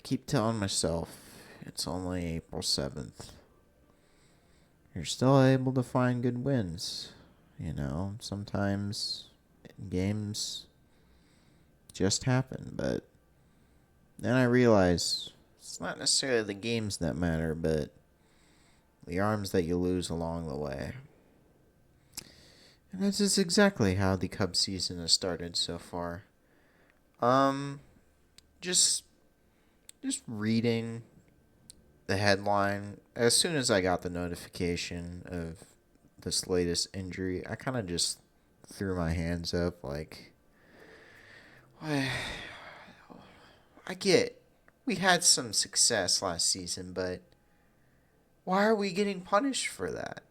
keep telling myself it's only April 7th. You're still able to find good wins. Sometimes games just happen, but then I realize it's not necessarily the games that matter, but the arms that you lose along the way. And that's just exactly how the Cubs season has started so far. Um, just just reading the headline as soon as I got the notification of this latest injury, I kind of just threw my hands up like, I get we had some success last season, but why are we getting punished for that?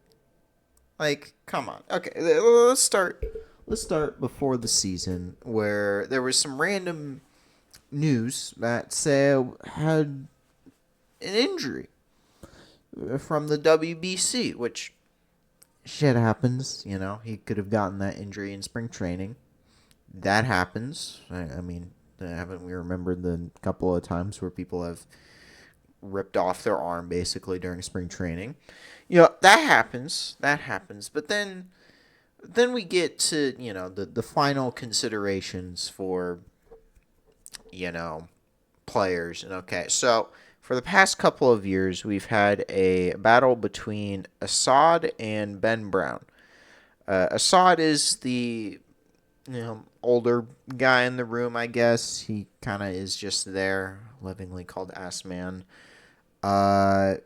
Like, come on. Okay, let's start. Let's start before the season, where there was some random news that Sale had an injury from the WBC, which shit happens. He could have gotten that injury in spring training. That happens. I mean, haven't we remembered the couple of times where people have ripped off their arm basically during spring training? That happens. That happens. But then we get to the final considerations for players. And okay, so for the past couple of years, we've had a battle between Assad and Ben Brown. Assad is the older guy in the room, I guess. He kind of is just there, lovingly called Ass Man.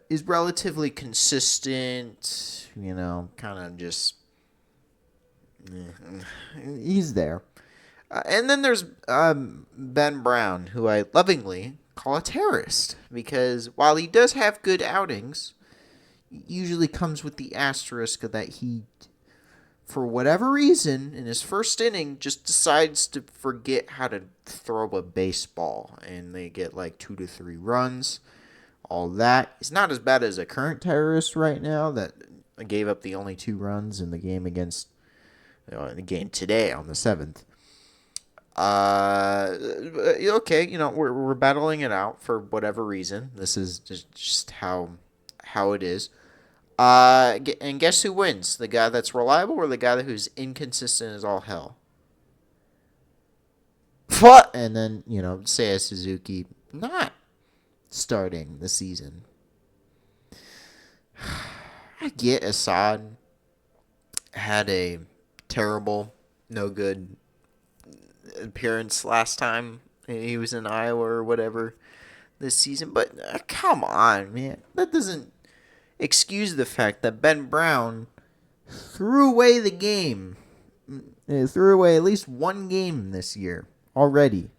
Is relatively consistent, kind of just he's there. And then there's Ben Brown, who I lovingly call a terrorist, because while he does have good outings, usually comes with the asterisk that he, for whatever reason, in his first inning, just decides to forget how to throw a baseball, and they get like 2 to 3 runs. All that. It's not as bad as a current terrorist right now that gave up the only 2 runs in the game against, the game today on the 7th. Okay, we're battling it out for whatever reason. This is just how it is. And guess who wins? The guy that's reliable or the guy who's inconsistent as all hell? What? And then, Seiya Suzuki not starting the season. I get Assad had a terrible, no good appearance last time he was in Iowa or whatever this season, but come on, man. That doesn't excuse the fact that Ben Brown threw away the game. He threw away at least one game this year already.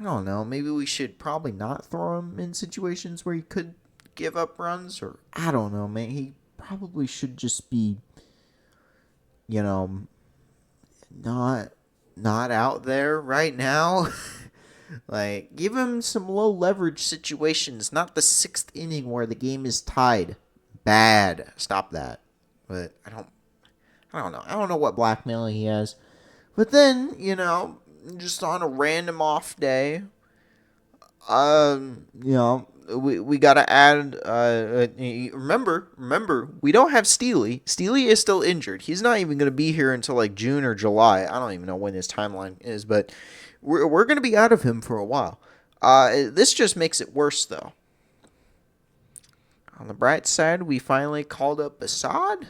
I don't know. Maybe we should probably not throw him in situations where he could give up runs, or I don't know, man. He probably should just be, not out there right now. Like, give him some low leverage situations, not the 6th inning where the game is tied. Bad. Stop that. But I don't know. I don't know what blackmail he has. But then, just on a random off day, we gotta add. Remember, we don't have Steely. Steely is still injured. He's not even gonna be here until like June or July. I don't even know when his timeline is, but we're gonna be out of him for a while. This just makes it worse, though. On the bright side, we finally called up Assad.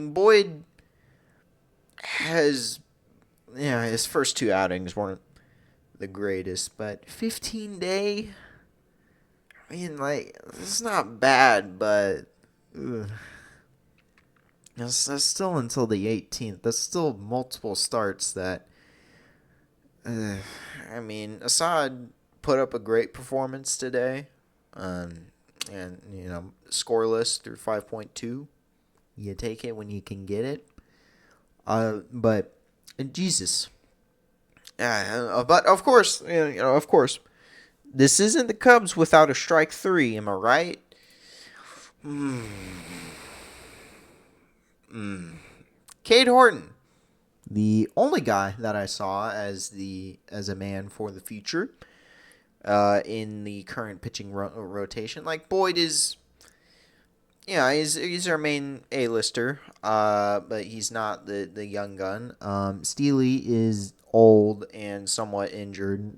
Boyd has, his first 2 outings weren't the greatest, but 15-day, it's not bad, but that's still until the 18th. That's still multiple starts that, Assad put up a great performance today, and, scoreless through 5.2. You take it when you can get it. But Jesus. But of course, this isn't the Cubs without a strike 3. Am I right? Cade Horton, the only guy that I saw as a man for the future in the current pitching rotation. Like Boyd is, yeah, he's our main A-lister, but he's not the young gun. Steely is old and somewhat injured,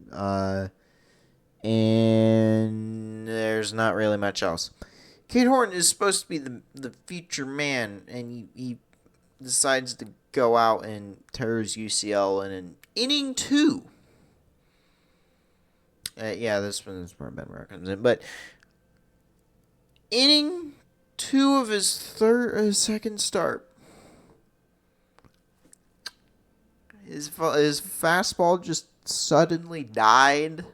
and there's not really much else. Cade Horton is supposed to be the future man, and he decides to go out and tear his UCL in an inning 2. Yeah, this one's where Ben Rowe comes in, but inning 2 of his second start, his fastball just suddenly died,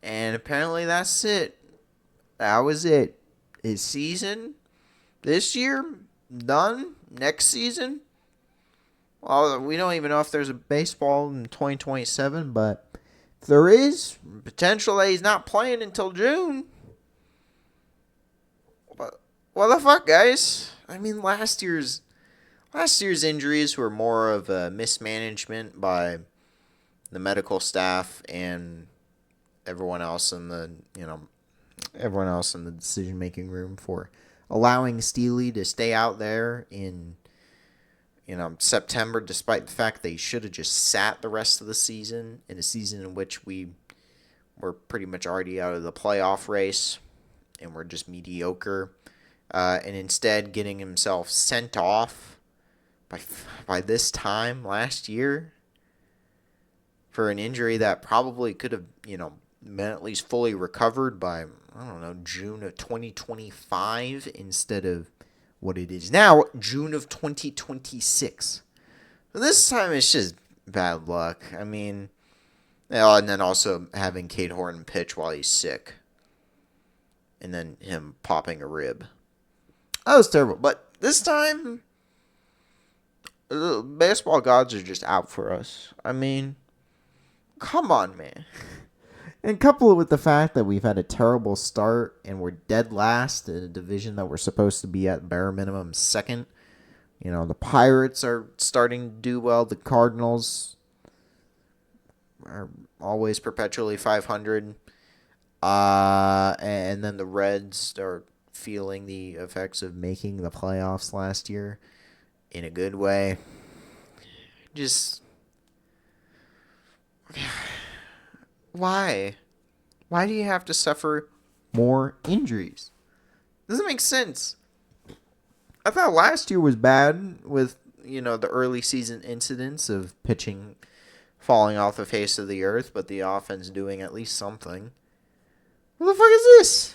and apparently that's it. That was it. His season this year done. Next season, well, we don't even know if there's a baseball in 2027, but if there is potential that he's not playing until June. What the fuck, guys? I mean, last year's injuries were more of a mismanagement by the medical staff and everyone else in the decision making room for allowing Steely to stay out there in September, despite the fact they should have just sat the rest of the season, in a season in which we were pretty much already out of the playoff race and we're just mediocre. And instead getting himself sent off by this time last year for an injury that probably could have, been at least fully recovered by, I don't know, June of 2025 instead of what it is now, June of 2026. So this time it's just bad luck. I mean, and then also having Cade Horton pitch while he's sick. And then him popping a rib. That was terrible. But this time, the baseball gods are just out for us. I mean, come on, man. And couple it with the fact that we've had a terrible start and we're dead last in a division that we're supposed to be at bare minimum second. The Pirates are starting to do well. The Cardinals are always perpetually 500. And then the Reds are feeling the effects of making the playoffs last year in a good way. Just why do you have to suffer more injuries? Doesn't make sense. I thought last year was bad with the early season incidents of pitching falling off the face of the earth, but the offense doing at least something. What the fuck is this?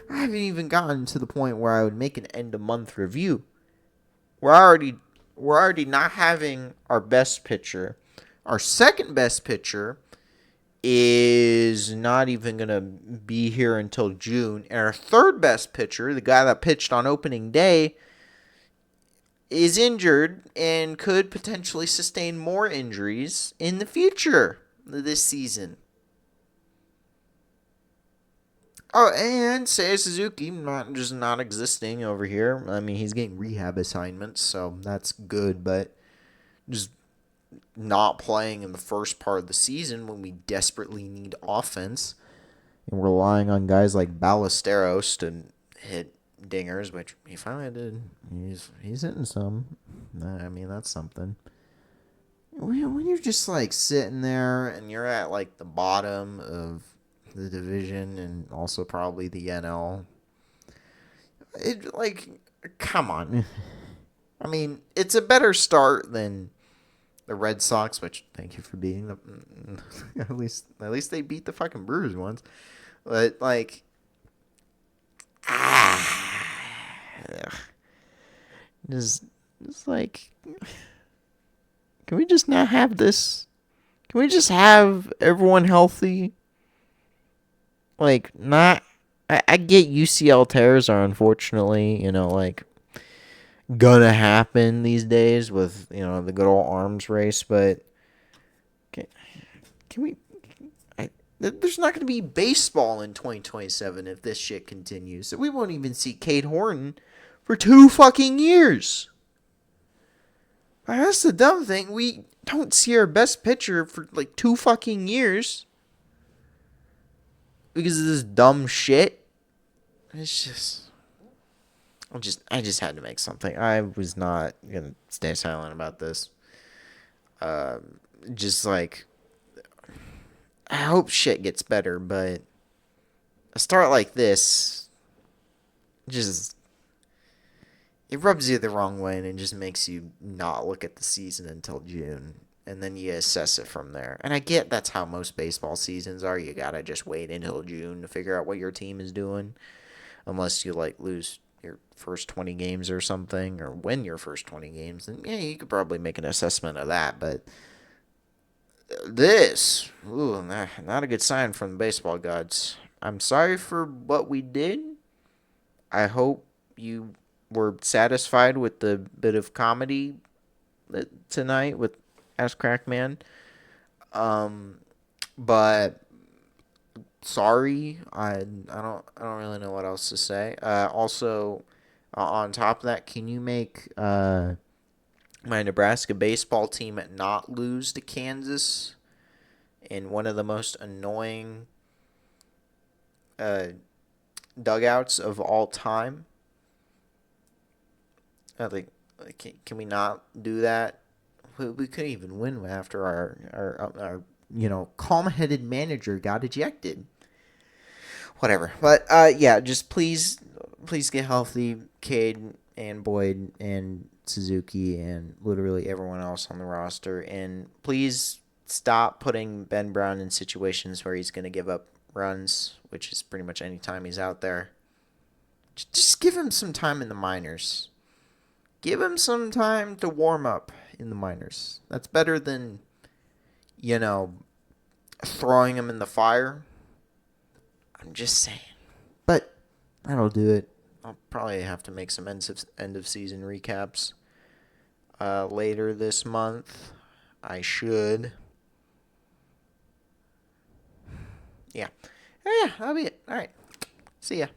I haven't even gotten to the point where I would make an end of month review. We're already not having our best pitcher. Our second best pitcher is not even going to be here until June. And our third best pitcher, the guy that pitched on opening day, is injured and could potentially sustain more injuries in the future this season. Oh, and Seiya Suzuki not existing over here. I mean, he's getting rehab assignments, so that's good, but just not playing in the first part of the season when we desperately need offense and relying on guys like Ballesteros to hit dingers, which he finally did. He's hitting some. I mean, that's something. When you're just like sitting there and you're at like the bottom of the division and also probably the NL, come on. I mean, it's a better start than the Red Sox, which thank you for beating them. at least they beat the fucking Brewers once. But just like, can we just not have this? Can we just have everyone healthy? I get UCL tears are unfortunately, gonna happen these days with, the good old arms race, but can we, there's not going to be baseball in 2027 if this shit continues. So we won't even see Cade Horton for 2 fucking years. That's the dumb thing. We don't see our best pitcher for like 2 fucking years because of this dumb shit. It's just. I just had to make something. I was not gonna stay silent about this. Just like I hope shit gets better, but a start like this just it rubs you the wrong way and it just makes you not look at the season until June. And then you assess it from there. And I get that's how most baseball seasons are. You gotta just wait until June to figure out what your team is doing. Unless you like lose your first 20 games or something, or win your first 20 games, then yeah, you could probably make an assessment of that. But this, ooh, not a good sign from the baseball gods. I'm sorry for what we did. I hope you were satisfied with the bit of comedy tonight with Ask Crackman. But sorry, I don't really know what else to say. Also, on top of that, can you make my Nebraska baseball team not lose to Kansas in one of the most annoying uh, dugouts of all time? Can we not do that? We couldn't even win after our calm-headed manager got ejected. Whatever. But yeah, just please get healthy, Cade and Boyd and Suzuki and literally everyone else on the roster, and please stop putting Ben Brown in situations where he's going to give up runs, which is pretty much any time he's out there. Just give him some time in the minors. Give him some time to warm up in the minors. That's better than, throwing him in the fire. I'm just saying. But that'll do it. I'll probably have to make some end of season recaps later this month. I should. Yeah. Yeah, that'll be it. All right. See ya.